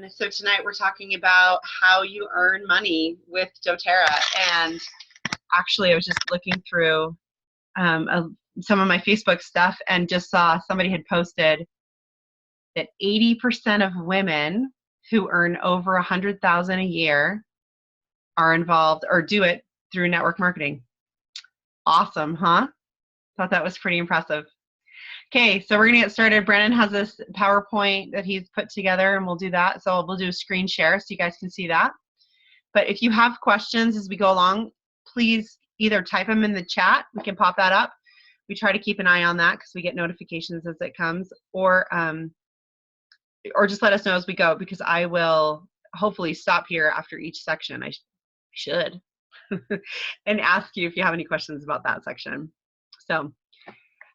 So tonight we're talking about how you earn money with doTERRA. And actually, I was just looking through some of my Facebook stuff and just saw somebody had posted that 80% of women who earn over $100,000 a year are involved or do it through network marketing. Awesome, huh? Thought that was pretty impressive. Okay, so we're gonna get started. Brandon has this PowerPoint that he's put together and we'll do that. So we'll do a screen share so you guys can see that. But if you have questions as we go along, please either type them in the chat, we can pop that up. We try to keep an eye on that because we get notifications as it comes, or just let us know as we go, because I will hopefully stop here after each section. I should. And ask you if you have any questions about that section. So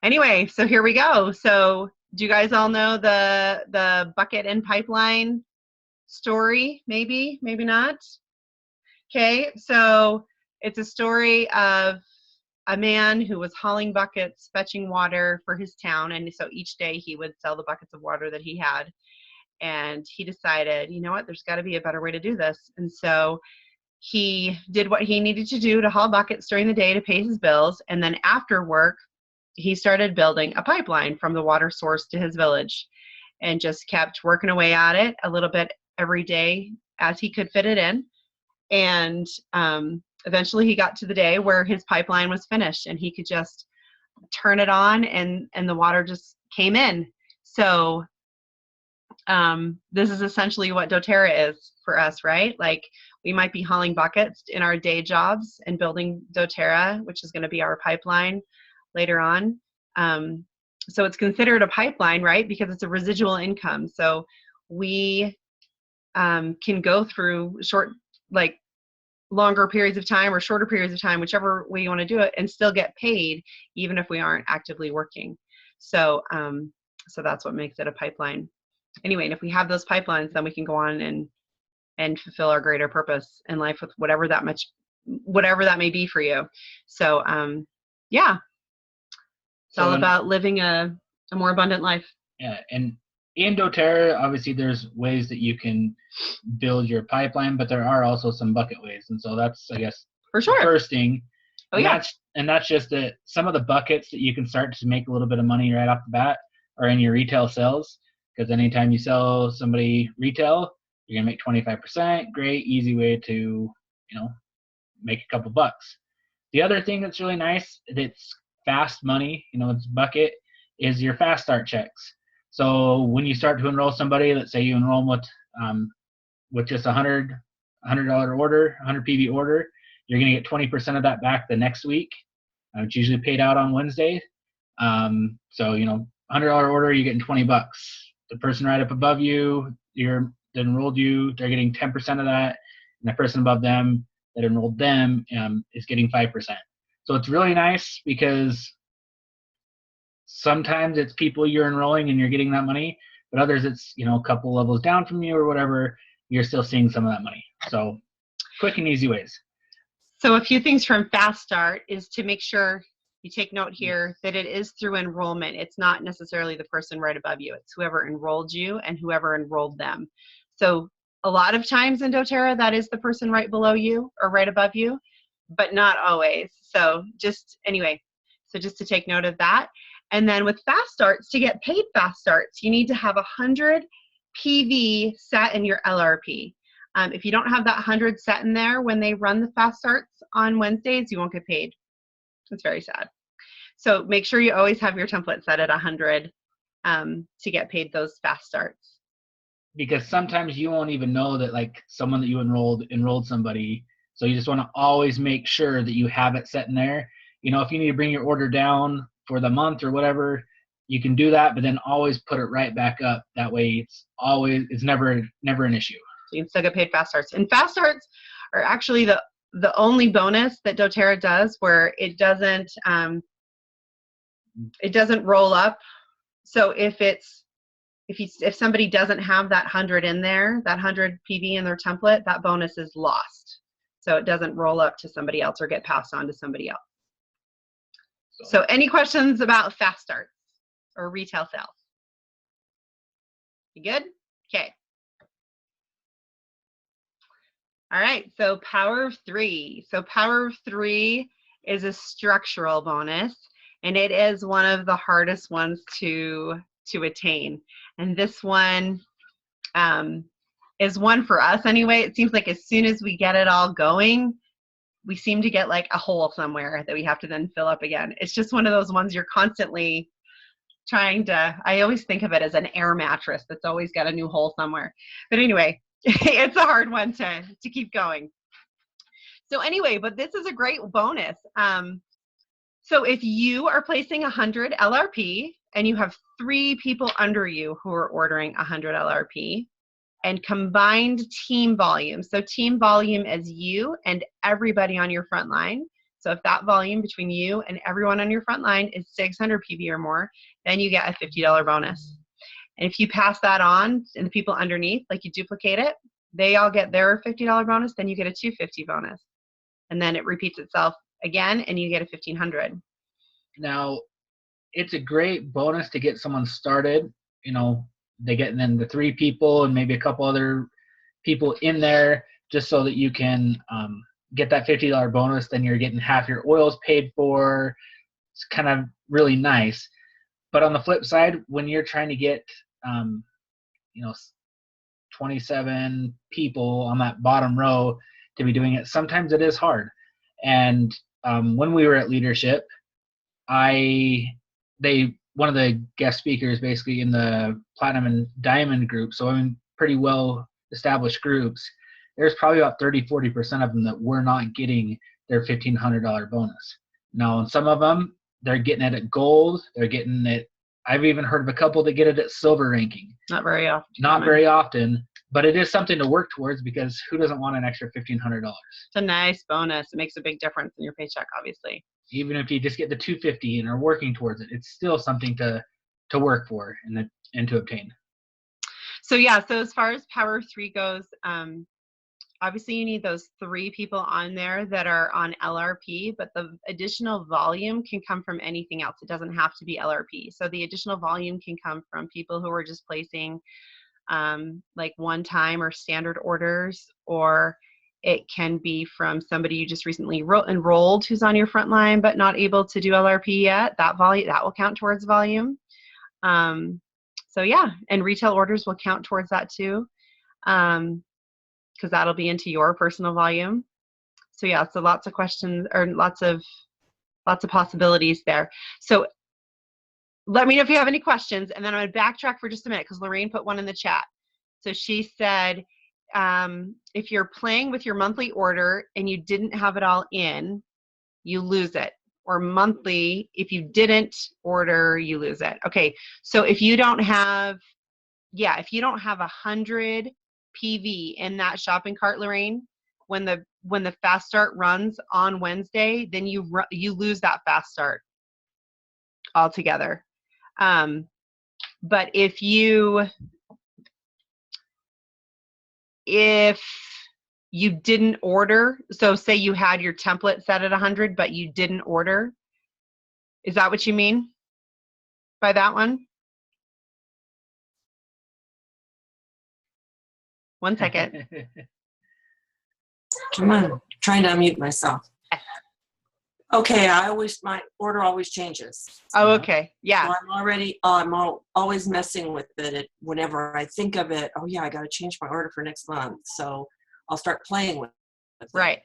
anyway, so here we go. So do you guys all know the bucket and pipeline story? Maybe, maybe not. Okay, so it's a story of a man who was hauling buckets, fetching water for his town, and so each day he would sell the buckets of water that he had. And he decided, you know what, there's got to be a better way to do this. And so he did what he needed to do to haul buckets during the day to pay his bills, and then after work, he started building a pipeline from the water source to his village and just kept working away at it a little bit every day as he could fit it in. And eventually he got to the day where his pipeline was finished and he could just turn it on and the water just came in. So this is essentially what doTERRA is for us, right? Like, we might be hauling buckets in our day jobs and building doTERRA, which is going to be our pipeline later on. So it's considered a pipeline, right? Because it's a residual income. So we can go through longer periods of time or shorter periods of time, whichever way you want to do it, and still get paid even if we aren't actively working. So so that's what makes it a pipeline. Anyway, and if we have those pipelines, then we can go on and fulfill our greater purpose in life with whatever that may be for you. So yeah, it's all about living a more abundant life. Yeah, and in doTERRA, obviously there's ways that you can build your pipeline, but there are also some bucket ways, and so that's, I guess, for sure, the first thing. Oh, yeah. That's just that some of the buckets that you can start to make a little bit of money right off the bat are in your retail sales, because anytime you sell somebody retail, you're gonna make 25%. Great, easy way to, make a couple bucks. The other thing that's really nice, that's fast money, it's bucket, is your fast start checks. So when you start to enroll somebody, let's say you enroll them with just $100 order, 100 PV order, you're gonna get 20% of that back the next week. It's usually paid out on Wednesday. So $100 order, you're getting 20 bucks. The person right up above you, that enrolled you, they're getting 10% of that, and the person above them that enrolled them is getting 5%. So it's really nice because sometimes it's people you're enrolling and you're getting that money, but others it's a couple levels down from you or whatever, you're still seeing some of that money. So quick and easy ways. So a few things from Fast Start is to make sure you take note here that it is through enrollment. It's not necessarily the person right above you. It's whoever enrolled you and whoever enrolled them. So a lot of times in doTERRA, that is the person right below you or right above you, but not always. So just to take note of that. And then with Fast Starts, to get paid Fast Starts, you need to have 100 PV set in your LRP. If you don't have that 100 set in there when they run the Fast Starts on Wednesdays, you won't get paid. It's very sad. So make sure you always have your template set at 100 to get paid those Fast Starts. Because sometimes you won't even know that someone that you enrolled somebody. So you just want to always make sure that you have it set in there. If you need to bring your order down for the month or whatever, you can do that, but then always put it right back up. That way it's never an issue. So you can still get paid Fast Starts. And Fast Starts are actually the only bonus that doTERRA does where it doesn't roll up. So if somebody doesn't have that 100 in there, that 100 PV in their template, that bonus is lost. So it doesn't roll up to somebody else or get passed on to somebody else. So any questions about Fast Starts or retail sales? You good? Okay. All right, so power of three. So power of three is a structural bonus, and it is one of the hardest ones to attain. And this one is one for us anyway. It seems like as soon as we get it all going, we seem to get like a hole somewhere that we have to then fill up again. It's just one of those ones you're constantly trying to, I always think of it as an air mattress that's always got a new hole somewhere. But anyway, it's a hard one to keep going. So anyway, but this is a great bonus. So if you are placing 100 LRP and you have 3 people under you who are ordering 100 LRP, and combined team volume. So team volume is you and everybody on your front line. So if that volume between you and everyone on your front line is 600 PV or more, then you get a $50 bonus. And if you pass that on and the people underneath, like you duplicate it, they all get their $50 bonus, then you get a $250 bonus. And then it repeats itself again and you get a $1,500. Now, it's a great bonus to get someone started. You know, they get then the 3 people and maybe a couple other people in there just so that you can get that $50 bonus. Then you're getting half your oils paid for. It's kind of really nice. But on the flip side, when you're trying to get, 27 people on that bottom row to be doing it, sometimes it is hard. And when we were at leadership, one of the guest speakers basically in the platinum and diamond group, so in pretty well established groups, there's probably about 30-40% of them that were not getting their $1,500 bonus. Now, in some of them, they're getting it at gold. They're getting it. I've even heard of a couple that get it at silver ranking. Not very often. Not very often, but it is something to work towards because who doesn't want an extra $1,500? It's a nice bonus. It makes a big difference in your paycheck, obviously. Even if you just get the $250 and are working towards it, it's still something to work for and to obtain. So yeah, so as far as power 3 goes, obviously you need those 3 people on there that are on LRP, but the additional volume can come from anything else. It doesn't have to be LRP. So the additional volume can come from people who are just placing like one-time or standard orders, or it can be from somebody you just recently enrolled who's on your front line but not able to do LRP yet. That will count towards volume. So yeah, and retail orders will count towards that too, because that'll be into your personal volume. So yeah, so lots of questions or lots of possibilities there. So let me know if you have any questions, and then I'm going to backtrack for just a minute because Lorraine put one in the chat. So she said, if you're playing with your monthly order and you didn't have it all in, you lose it. Or monthly, if you didn't order, you lose it. Okay, so if you don't have, if you don't have 100 PV in that shopping cart, Lorraine, when the fast start runs on Wednesday, then you lose that fast start altogether. But if you didn't order, so say you had your template set at 100, but you didn't order, is that what you mean by that one? One second. Come on, trying to unmute myself. Okay, my order always changes. Oh, okay, yeah. So I'm always messing with it. Whenever I think of it, oh yeah, I got to change my order for next month. So I'll start playing with it. Right.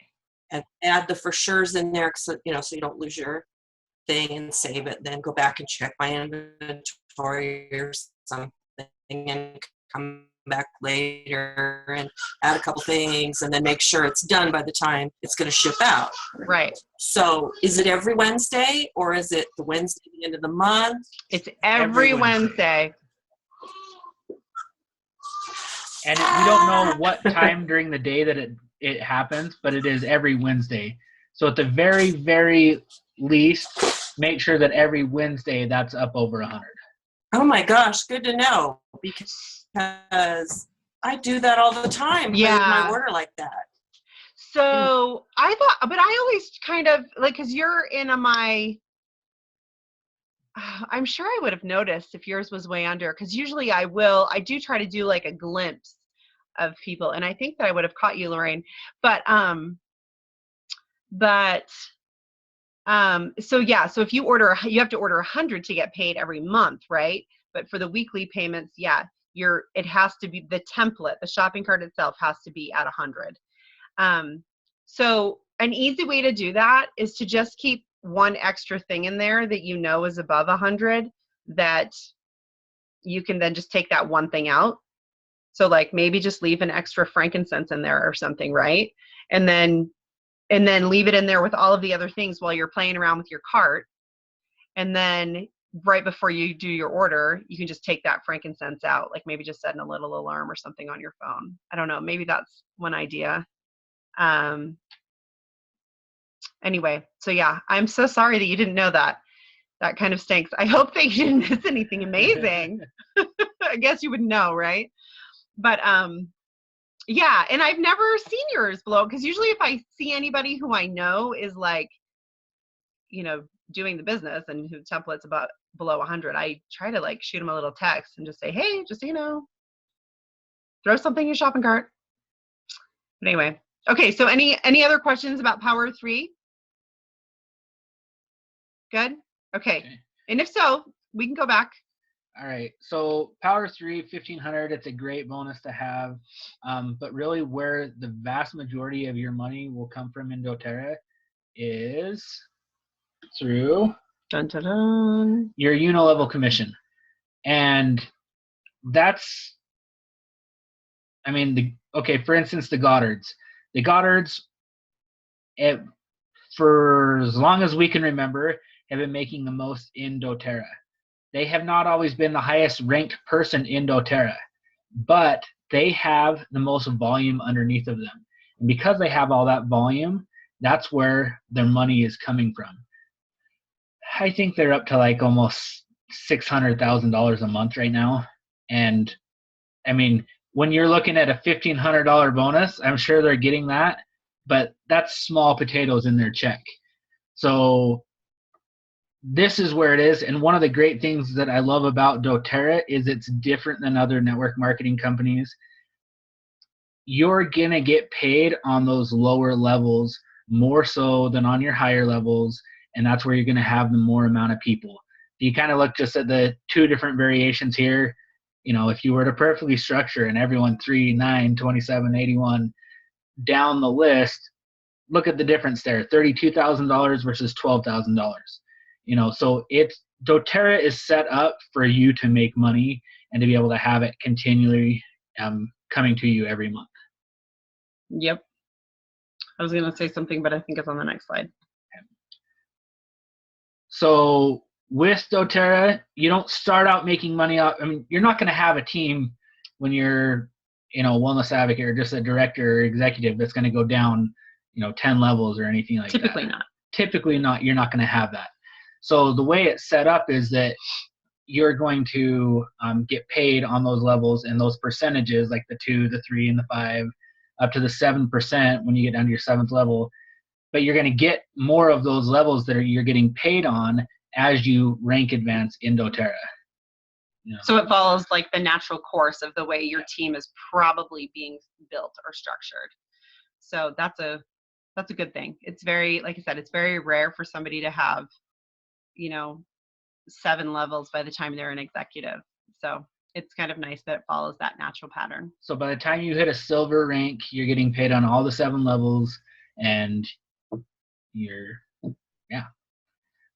And add the for sure's in there, so you don't lose your thing, and save it. Then go back and check my inventory or something, and come back later and add a couple things, and then make sure it's done by the time it's going to ship out. Right. So is it every Wednesday, or is it the Wednesday at the end of the month? It's every Wednesday. And we don't know what time during the day that it happens, but it is every Wednesday. So at the very, very least, make sure that every Wednesday that's up over 100. Oh my gosh, good to know, because I do that all the time. Yeah. My order like that. So I thought, but I always kind of like, because you're in I'm sure I would have noticed if yours was way under, because usually I do try to do like a glimpse people. And I think that I would have caught you, Lorraine. But so yeah, so if you order, you have to order 100 to get paid every month, right? But for the weekly payments, yeah, it has to be the template, the shopping cart itself has to be at 100. So an easy way to do that is to just keep one extra thing in there that you know is above 100, that you can then just take that one thing out. So like maybe just leave an extra frankincense in there or something, right? And then leave it in there with all of the other things while you're playing around with your cart. And then right before you do your order, you can just take that frankincense out, like maybe just setting a little alarm or something on your phone. I don't know, maybe that's one idea. Anyway, so yeah, I'm so sorry that you didn't know that. That kind of stinks. I hope that you didn't miss anything amazing. I guess you would know, right? But yeah, and I've never seen yours below, because usually if I see anybody who I know is like, you know, doing the business and who templates about below 100, I try to like shoot them a little text and just say, hey, just so you know, throw something in your shopping cart. But anyway, okay, so any other questions about Power 3? Good? Okay. And if so, we can go back. All right, so Power 3, 1500, it's a great bonus to have, but really where the vast majority of your money will come from in doTERRA is through Dun, dun, dun. your unilevel commission. And that's, I mean, for instance, the Goddards. The Goddards, for as long as we can remember, have been making the most in doTERRA. They have not always been the highest ranked person in doTERRA, but they have the most volume underneath of them. And because they have all that volume, that's where their money is coming from. I think they're up to like almost $600,000 a month right now. And I mean, when you're looking at a $1,500 bonus, I'm sure they're getting that, but that's small potatoes in their check. So this is where it is. And one of the great things that I love about doTERRA is it's different than other network marketing companies. You're going to get paid on those lower levels more so than on your higher levels. And that's where you're going to have the more amount of people. You kind of look just at the two different variations here. You know, if you were to perfectly structure and everyone 3, 9, 27, 81 down the list, look at the difference there, $32,000 versus $12,000. You know, so doTERRA is set up for you to make money and to be able to have it continually coming to you every month. Yep. I was going to say something, but I think it's on the next slide. So with doTERRA, you don't start out making money off. I mean, you're not going to have a team when you're, you know, wellness advocate or just a director or executive that's going to go down, you know, 10 levels or anything like that. Typically not. Typically not. You're not going to have that. So the way it's set up is that you're going to get paid on those levels and those percentages, like the 2, the 3, and the 5, up to the 7% when you get down to your 7th level. But you're going to get more of those levels that you're getting paid on as you rank advance in doTERRA. You know? So it follows like the natural course of the way your team is probably being built or structured. So that's a good thing. It's very, like I said, it's very rare for somebody to have, you know, 7 levels by the time they're an executive. So it's kind of nice that it follows that natural pattern. So by the time you hit a silver rank, you're getting paid on all the 7 levels, and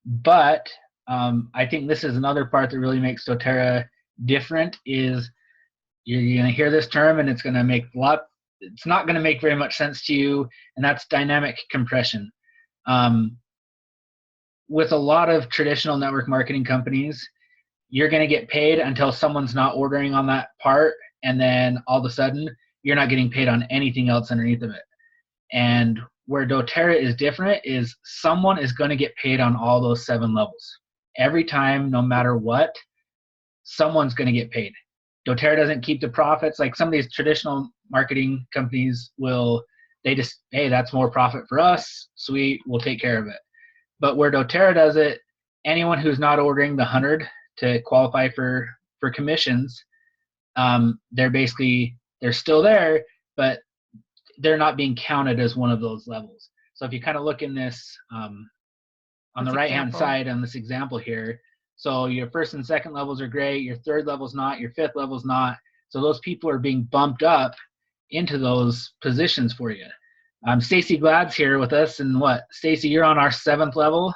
But I think this is another part that really makes doTERRA different is you're going to hear this term and it's going to make it's not going to make very much sense to you, and that's dynamic compression. With a lot of traditional network marketing companies, you're going to get paid until someone's not ordering on that part, and then all of a sudden you're not getting paid on anything else underneath of it. And where doTERRA is different is someone is going to get paid on all those 7 levels. Every time, no matter what, someone's going to get paid. doTERRA doesn't keep the profits. Like some of these traditional marketing companies they just, hey, that's more profit for us. Sweet, we'll take care of it. But where doTERRA does it, anyone who's not ordering the 100 to qualify for commissions, they're basically they're still there, but they're not being counted as one of those levels. So if you kind of look in this on the right-hand side on this example here, so your first and second levels are great, your third level's not, your fifth level's not. So those people are being bumped up into those positions for you. Stacy Glad's here with us, and Stacy, you're on our 7th level,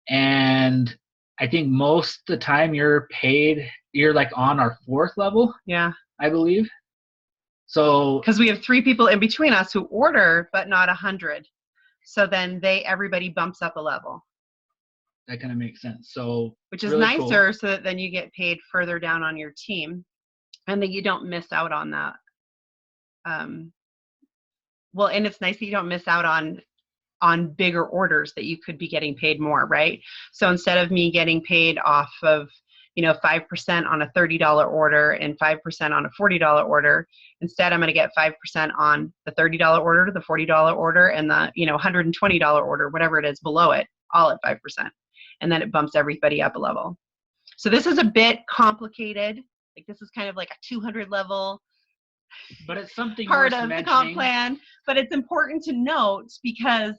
and I think most of the time you're like on our 4th level. Yeah, I believe. So because we have 3 people in between us who order, but not 100. So then everybody bumps up a level. That kind of makes sense. So which is really nicer, cool. So that then you get paid further down on your team, and that you don't miss out on that. Well, and it's nice that you don't miss out on bigger orders that you could be getting paid more, right? So instead of me getting paid off of 5% on a $30 order and 5% on a $40 order, instead I'm going to get 5% on the $30 order, the $40 order, and the $120 order, whatever it is below it, all at 5%, and then it bumps everybody up a level. So this is a bit complicated. Like this is kind of like a 200 level. But it's something part of the comp plan, but it's important to note because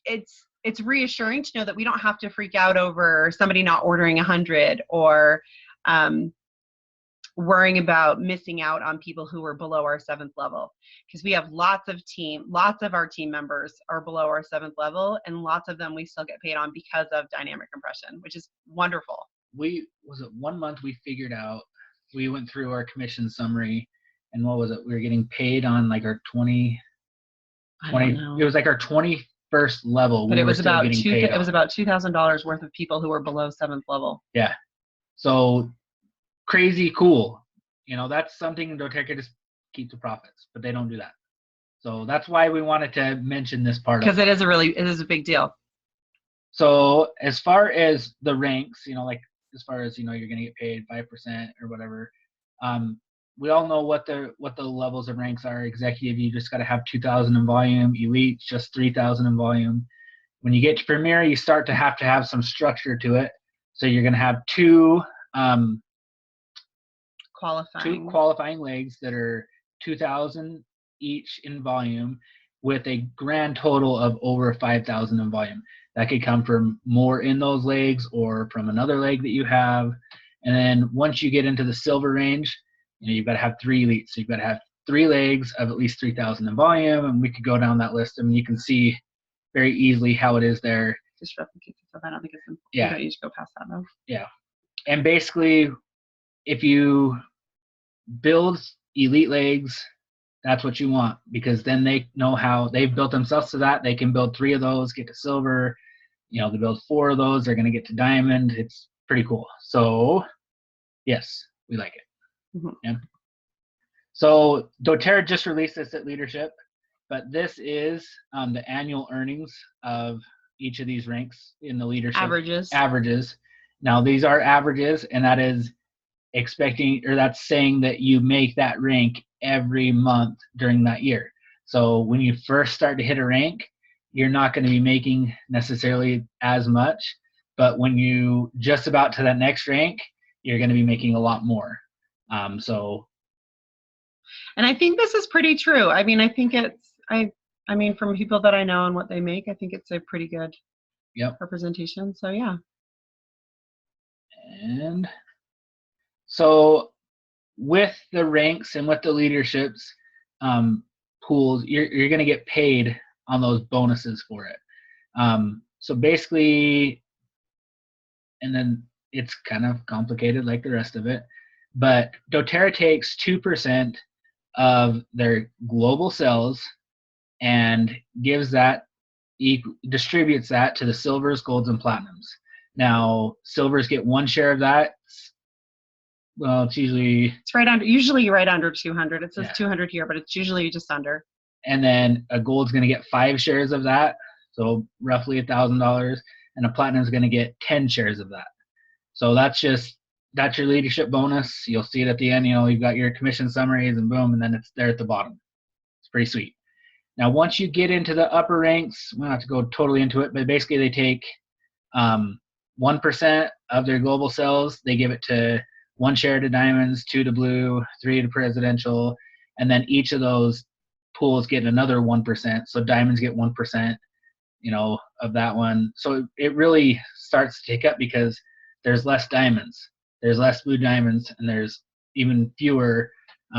it's reassuring to know that we don't have to freak out over somebody not ordering 100 or worrying about missing out on people who are below our 7th level, because we have lots of our team members are below our 7th level, and lots of them we still get paid on because of dynamic compression, which is wonderful. 1 month we figured out, we went through our commission summary, and what was it? We were getting paid on like our 20. It was like our 21st level. But it was about $2,000 worth of people who were below 7th level. Yeah. So crazy cool. That's something doTERRA just keep the profits, but they don't do that. So that's why we wanted to mention this part. Because it is a big deal. So as far as the ranks, like as far as you're going to get paid 5% or whatever. We all know what the levels of ranks are. Executive, you just got to have 2,000 in volume. Elite, just 3,000 in volume. When you get to Premier, you start to have some structure to it. So you're going to have two qualifying legs that are 2,000 each in volume, with a grand total of over 5,000 in volume. That could come from more in those legs or from another leg that you have. And then once you get into the silver range, you've got to have 3 elites. So you've got to have 3 legs of at least 3,000 in volume, and we could go down that list, and you can see very easily how it is there. Just replicate stuff. I don't think it's important. Yeah. You don't need to go past that though. Yeah. And basically, if you build elite legs, that's what you want, because then they know how they've built themselves to that. They can build 3 of those, get to silver. They build 4 of those, they're going to get to diamond. It's pretty cool. So, yes, we like it. Mm-hmm. Yeah. So doTERRA just released this at Leadership, but this is the annual earnings of each of these ranks in the leadership. Averages. Now these are averages, and that is that's saying that you make that rank every month during that year. So when you first start to hit a rank, you're not going to be making necessarily as much, but when you just about to that next rank, you're going to be making a lot more. And I think this is pretty true. I mean, I think from people that I know and what they make, I think it's a pretty good representation. So yeah. And so with the ranks and with the leaderships pools, you're going to get paid on those bonuses for it. So basically, and then it's kind of complicated like the rest of it, but doTERRA takes 2% of their global sales and distributes that to the silvers, golds, and platinums. Now, silvers get 1 share of that. Well, it's usually right under 200. It says 200 here, but it's usually just under. And then a gold's going to get 5 shares of that, so roughly $1,000, and a platinum's going to get 10 shares of that. So that's your leadership bonus. You'll see it at the end. You've got your commission summaries, and boom, and then it's there at the bottom. It's pretty sweet. Now, once you get into the upper ranks, we don't have to go totally into it, but basically they take 1% of their global sales. They give it to 1 share to diamonds, 2 to blue, 3 to presidential, and then each of those pools get another 1%. So diamonds get 1%, of that one. So it really starts to take up because there's less diamonds, there's less blue diamonds, and there's even fewer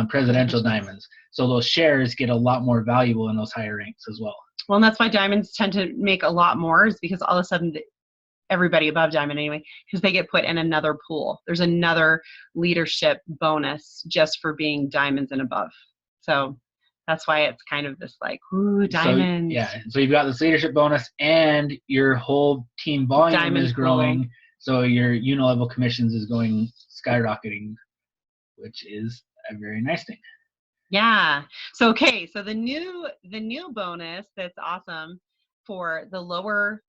presidential diamonds. So those shares get a lot more valuable in those higher ranks as well. Well, and that's why diamonds tend to make a lot more, is because all of a sudden everybody above diamond anyway, because they get put in another pool. There's another leadership bonus just for being diamonds and above. So that's why it's kind of this like, ooh, diamonds. So you've got this leadership bonus, and your whole team volume Diamond is growing. pool. So your unilevel commissions is going skyrocketing, which is a very nice thing. Yeah. So okay. So the new bonus that's awesome for the lower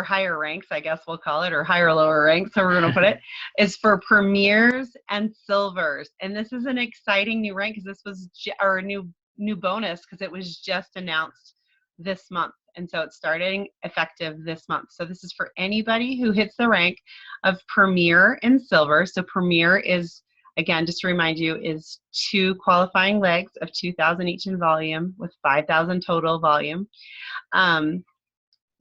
higher ranks, I guess we'll call it, or higher lower ranks, so we're going to put it, is for premiers and silvers. And this is an exciting new rank, because this was our new bonus, because it was just announced this month. And so it's starting effective this month. So this is for anybody who hits the rank of premier and silver. So premier is, again, just to remind you, is 2 qualifying legs of 2,000 each in volume with 5,000 total volume.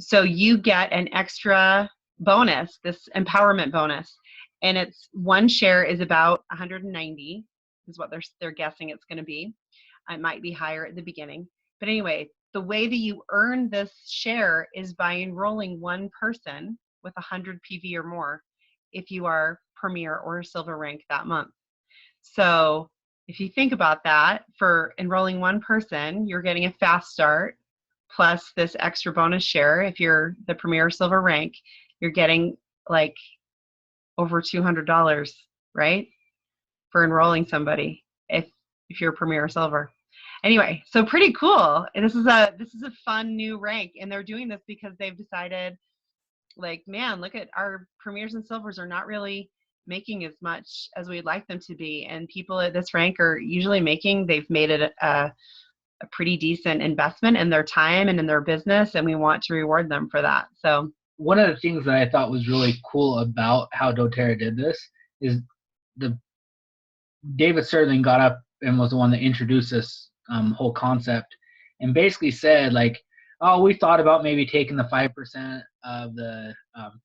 So you get an extra bonus, this empowerment bonus, and it's one share is about 190 is what they're guessing it's going to be. It might be higher at the beginning, but anyway, the way that you earn this share is by enrolling one person with 100 PV or more if you are premier or silver rank that month. So if you think about that, for enrolling one person, you're getting a fast start plus this extra bonus share. If you're the premier silver rank, you're getting like over $200, right, for enrolling somebody if you're premier or silver. Anyway, so pretty cool. And this is a fun new rank, and they're doing this because they've decided, like, man, look at our premiers and silvers are not really making as much as we'd like them to be, and people at this rank are usually they've made it a pretty decent investment in their time and in their business, and we want to reward them for that. So one of the things that I thought was really cool about how doTERRA did this is David Sterling got up and was the one that introduced this whole concept, and basically said, like, oh, we thought about maybe taking the 5% of the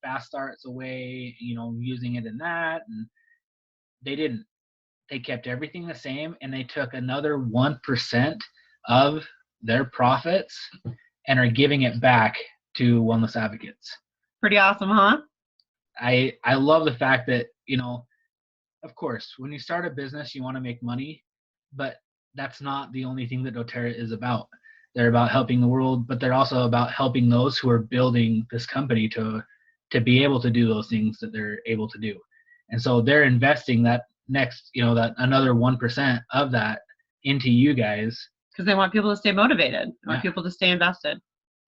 fast starts away, using it in that, and they didn't. They kept everything the same, and they took another 1% of their profits and are giving it back to wellness advocates. Pretty awesome, huh? I love the fact that, of course, when you start a business, you want to make money, but that's not the only thing that doTERRA is about. They're about helping the world, but they're also about helping those who are building this company to be able to do those things that they're able to do. And so they're investing that next, that another 1% of that into you guys. Because they want people to stay motivated. They want people to stay invested.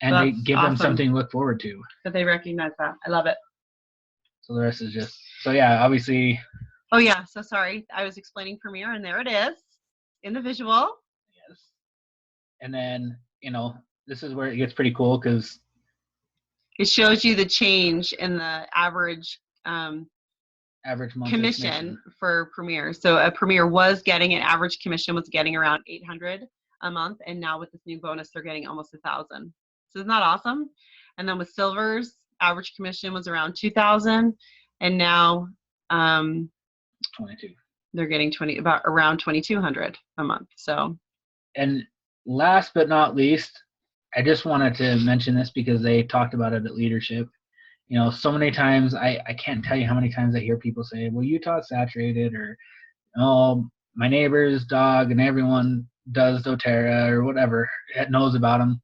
And they give them something to look forward to. That they recognize that. I love it. So the rest is just, so yeah, obviously. Oh yeah, so sorry. I was explaining Premier, and there it is in the visual. Yes. And then, this is where it gets pretty cool, because it shows you the change in the average monthly commission for Premier. So a Premier was getting an average commission was getting around $800 a month, and now with this new bonus, they're getting almost $1,000. So isn't that awesome? And then with silvers, average commission was around $2,000, and now 22. They're getting around $2,200 a month. So, and last but not least, I just wanted to mention this because they talked about it at leadership. So many times I can't tell you how many times I hear people say, well, Utah's saturated, or, oh, my neighbor's dog and everyone does doTERRA or whatever, knows about them.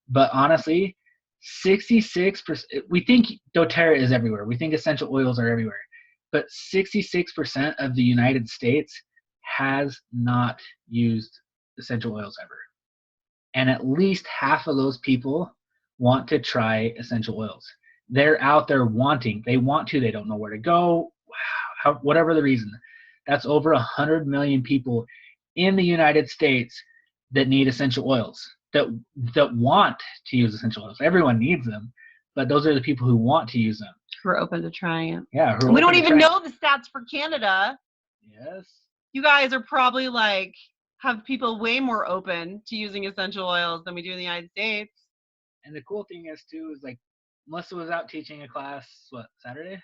But honestly, 66%, we think doTERRA is everywhere. We think essential oils are everywhere. But 66% of the United States has not used essential oils ever. And at least half of those people want to try essential oils. They're out there wanting. They want to. They don't know where to go, whatever the reason. That's over 100 million people in the United States that need essential oils, that want to use essential oils. Everyone needs them, but those are the people who want to use them. Who are open to trying it. Yeah. We don't even know the stats for Canada. Yes. You guys are probably like, have people way more open to using essential oils than we do in the United States. And the cool thing is too is like Melissa was out teaching a class Saturday.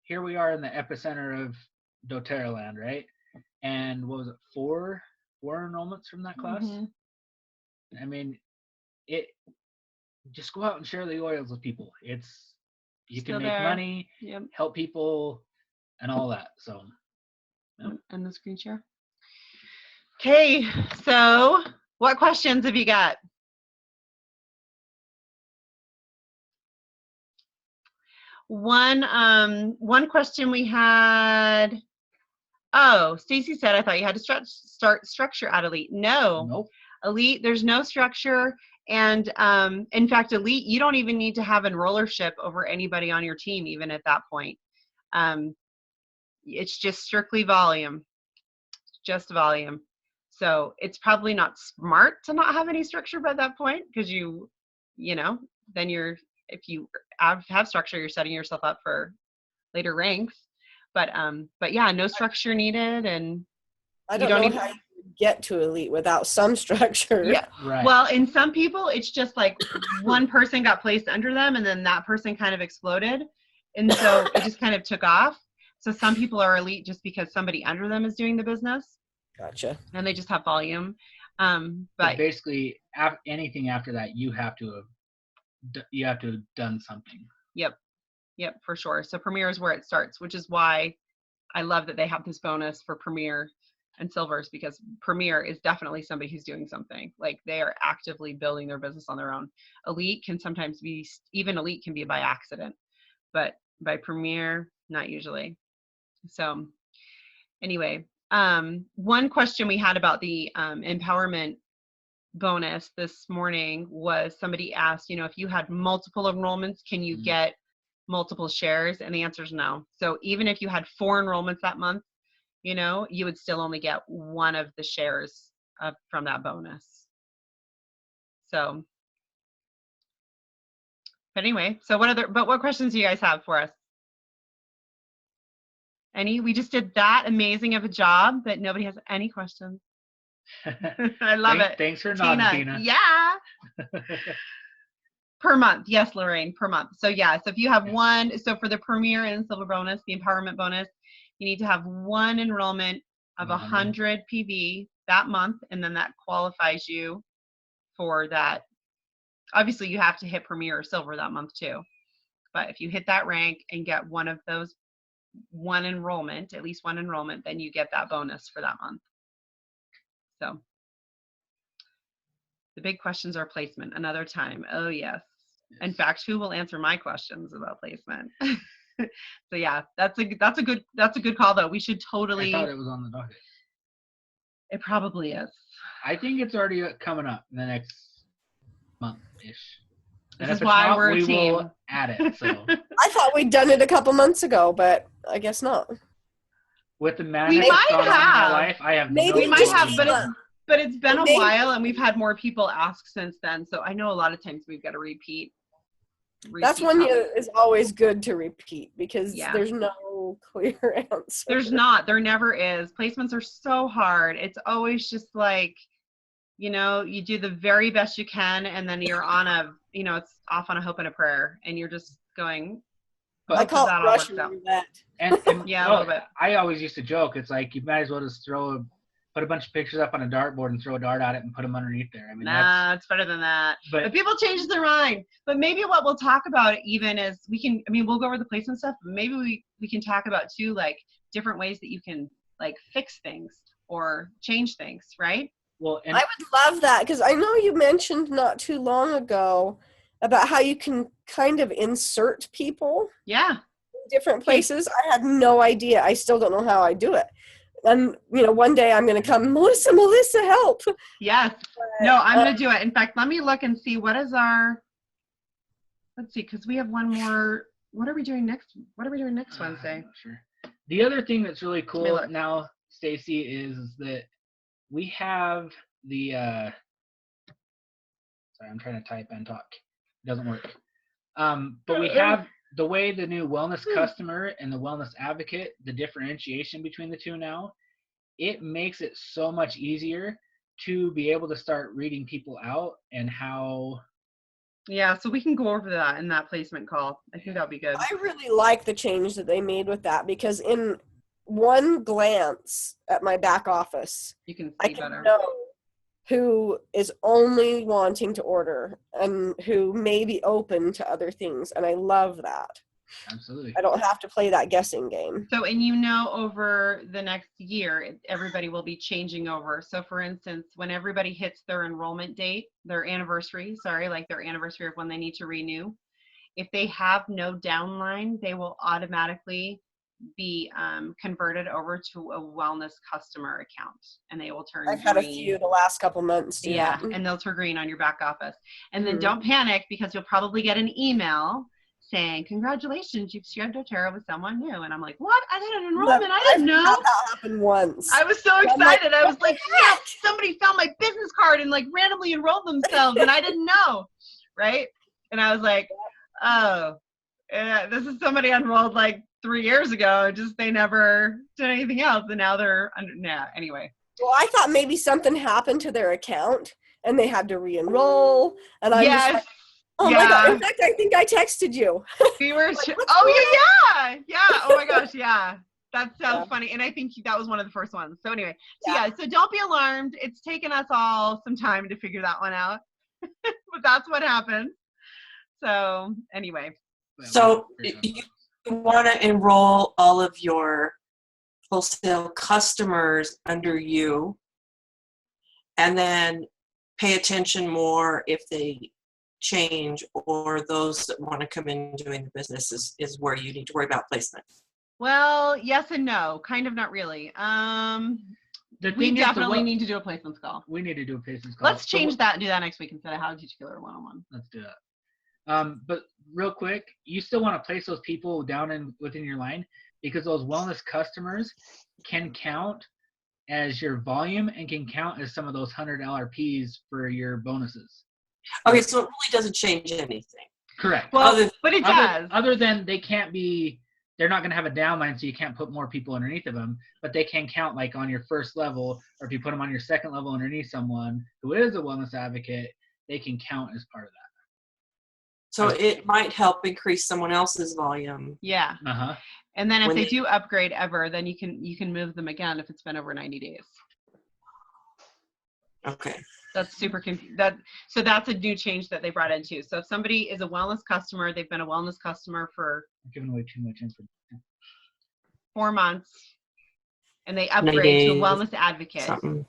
Here we are in the epicenter of doTERRA land, right? And what was it, four enrollments from that class? Mm-hmm. I mean, it just go out and share the oils with people. You Still can make there. money, Yep. help people, and all that. So, yep. And the screen share. Okay, so what questions have you got? One question we had. Oh, Stacy said, I thought you had to start structure at Elite. No, nope. Elite, there's no structure. And in fact, Elite, you don't even need to have enrollership over anybody on your team, even at that point. It's just strictly volume, just volume. So it's probably not smart to not have any structure by that point, because you know, then if you have structure, you're setting yourself up for later ranks. But yeah, no structure needed, and I don't know how you get to Elite without some structure. Yeah, right. Well, in some people, it's just like one person got placed under them, and then that person kind of exploded, and so it just kind of took off. So some people are Elite just because somebody under them is doing the business. Gotcha. And they just have volume. But basically, anything after that, you have to have done something. Yep, for sure. So Premier is where it starts, which is why I love that they have this bonus for Premier and Silvers, because Premier is definitely somebody who's doing something. Like, they are actively building their business on their own. Elite can sometimes be, even Elite can be by accident, but by Premier, not usually. So anyway, one question we had about the empowerment bonus this morning was, somebody asked, if you had multiple enrollments, can you get multiple shares? And the answer is no. So even if you had 4 enrollments that month, you would still only get one of the shares from that bonus. So, but anyway, so what questions do you guys have for us? Any? We just did that amazing of a job that nobody has any questions. I love it. Thanks for nodding, Tina. Yeah. Per month. Yes, Lorraine, per month. So yeah, so if you have one, so for the Premier and Silver bonus, the empowerment bonus, you need to have one enrollment of 100 PV that month, and then that qualifies you for that. Obviously, you have to hit Premier or Silver that month too. But if you hit that rank and get one of those, one enrollment, at least one enrollment, then you get that bonus for that month. So the big questions are placement another time. Oh yes. In fact, who will answer my questions about placement? So yeah, that's a good call though. We should totally. I thought it was on the docket. It probably is. I think it's already coming up in the next month-ish. This is why we're a team. Will add it. So I thought we'd done it a couple months ago, but I guess not. With the man we might gone on in my life, I have Maybe no we might have, idea. but it's been a while, and we've had more people ask since then. So I know a lot of times we've got to repeat. That's one is always good to repeat, because Yeah. there's no clear answer. There's not. There never is. Placements are so hard. It's always just like, you do the very best you can, and then you're on it's off on a hope and a prayer, and you're just going. But I call it that all Russian works out. roulette. And Yeah, a little bit. I always used to joke. It's like you might as well just put a bunch of pictures up on a dartboard and throw a dart at it and put them underneath there. I mean, Nah, it's better than that. But But people change their mind. But maybe what we'll talk about even is we'll go over the placement stuff, but maybe we can talk about too, like, different ways that you can, like, fix things or change things, right? well, and I would love that, because I know you mentioned not too long ago about how you can kind of insert people Yeah. in different places. I had no idea. I still don't know how I do it. And, one day I'm going to come, Melissa, help. Yes. No, I'm going to do it. In fact, let me look and see let's see, because we have one more. What are we doing next Wednesday? I'm not sure. The other thing that's really me cool look. now, Stacy, is that we have the sorry, I'm trying to type and talk. It doesn't work. But we have the way the new wellness customer and the wellness advocate, the differentiation between the two now it makes it so much easier to be able to start reading people out and how. Yeah, so we can go over that in that placement call. I think that'd be good. I really like the change that they made with that, because in one glance at my back office, You can I see can better. know who is only wanting to order and who may be open to other things. And I love that. Absolutely. I don't have to play that guessing game. So, and over the next year, everybody will be changing over. So for instance, when everybody hits their enrollment date, their anniversary of when they need to renew, if they have no downline, they will automatically be converted over to a wellness customer account, and they will turn I've had a green. few the last couple months do Yeah, that. and they'll turn green on your back office. And then Mhm. don't panic, because you'll probably get an email saying, congratulations, you've shared doTERRA with someone new. And I'm like, what? I got an enrollment. I didn't know. I've had that happen once. I was so I'm like, excited. I was like, yes, somebody found my business card and like randomly enrolled themselves and I didn't know. Right. And I was like, oh, this is somebody enrolled like 3 years ago. Just they never did anything else. And now they're anyway. Well, I thought maybe something happened to their account and they had to re-enroll. And I'm just like, oh my God. In fact, I think I texted you. We were, Like, yeah. Oh my gosh. Yeah. That's so funny. And I think that was one of the first ones. So anyway, so don't be alarmed. It's taken us all some time to figure that one out, but that's what happened. So anyway. So you want to enroll all of your wholesale customers under you, and then pay attention more if they change, or those that want to come in doing the business is where you need to worry about placement. Well, yes and no, kind of not really. We definitely need to do a placements call. We need to do a placements call. Let's change that and do that next week instead of How to Teach a Killer 101. Let's do that. But real quick, you still want to place those people down within your line, because those wellness customers can count as your volume and can count as some of those $100 Ps for your bonuses. Okay, so it really doesn't change anything. Correct. Well, but it does. Other than they're not going to have a downline, so you can't put more people underneath of them, but they can count like on your first level, or if you put them on your second level underneath someone who is a wellness advocate, they can count as part of that. So it might help increase someone else's volume. Yeah. Uh-huh. And then if they do upgrade ever, then you can move them again if it's been over 90 days. Okay. That's super so that's a new change that they brought in too. So if somebody is a wellness customer, they've been a wellness customer for I'm giving away too much information. 4 months, and they upgrade to a wellness advocate. Something.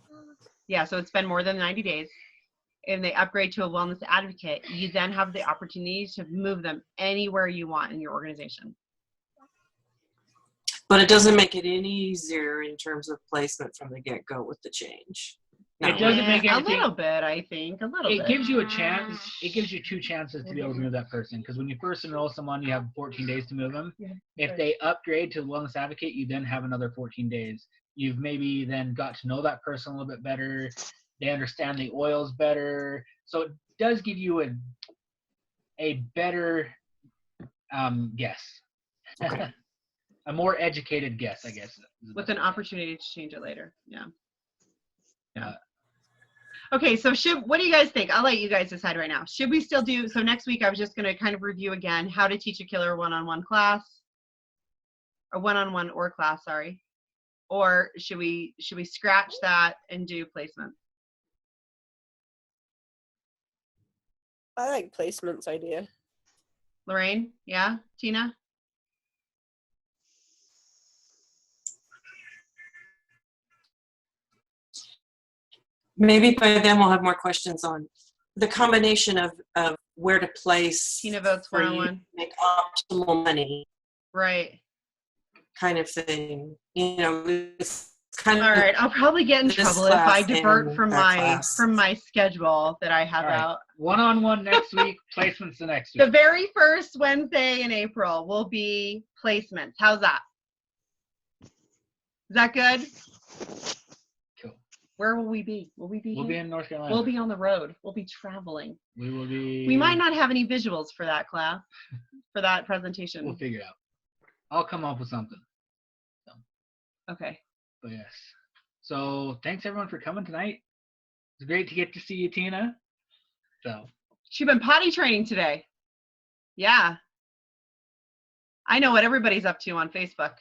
Yeah, so it's been more than 90 days. And they upgrade to a wellness advocate, you then have the opportunity to move them anywhere you want in your organization. But it doesn't make it any easier in terms of placement from the get-go with the change. No. It doesn't make anything. A little bit, I think. A little bit. It gives you a chance. It gives you 2 chances to be able to move that person. Because when you first enroll someone, you have 14 days to move them. Yeah, if they upgrade to the wellness advocate, you then have another 14 days. You've maybe then got to know that person a little bit better. They understand the oils better. So it does give you a better guess. Okay. A more educated guess, I guess. With an opportunity to change it later. Yeah. Yeah. Okay, so what do you guys think? I'll let you guys decide right now. Should we still do, so next week I was just going to kind of review again How to Teach a Killer one-on-one class, or one-on-one or class, sorry. Or should we scratch that and do placement? I like placements idea. Lorraine? Yeah? Tina? Maybe by then we'll have more questions on the combination of where to place. Tina votes where you one-on-one. make optimal money. Right. Kind of thing. You know, it's kind of. All right, I'll probably get in trouble if I divert from class. my schedule that I have out. One-on-one next week, placements the next week. The very first Wednesday in April will be placements. How's that? Is that good? Cool. Where will we be? Will we be We'll here? be in North Carolina. We'll be on the road. We'll be traveling. We will be. We might not have any visuals for that class, for that presentation. We'll figure it out. I'll come up with something. Okay. But yes. So thanks everyone for coming tonight. It's great to get to see you, Tina. So She's been potty training today. Yeah. I know what everybody's up to on Facebook.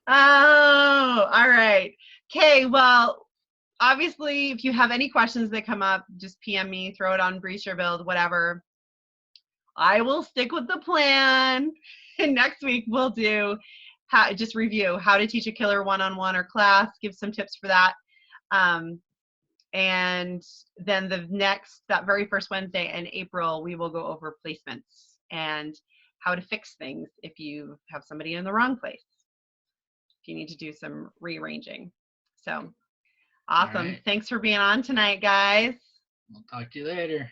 Oh, all right. Okay, well, obviously, if you have any questions that come up, just PM me, throw it on Breeze Your Build, whatever. I will stick with the plan. And next week we'll do just review how to teach a killer one-on-one or class, give some tips for that. And then that very first Wednesday in April, we will go over placements and how to fix things if you have somebody in the wrong place, if you need to do some rearranging. So awesome. Right. Thanks for being on tonight, guys. We'll talk to you later.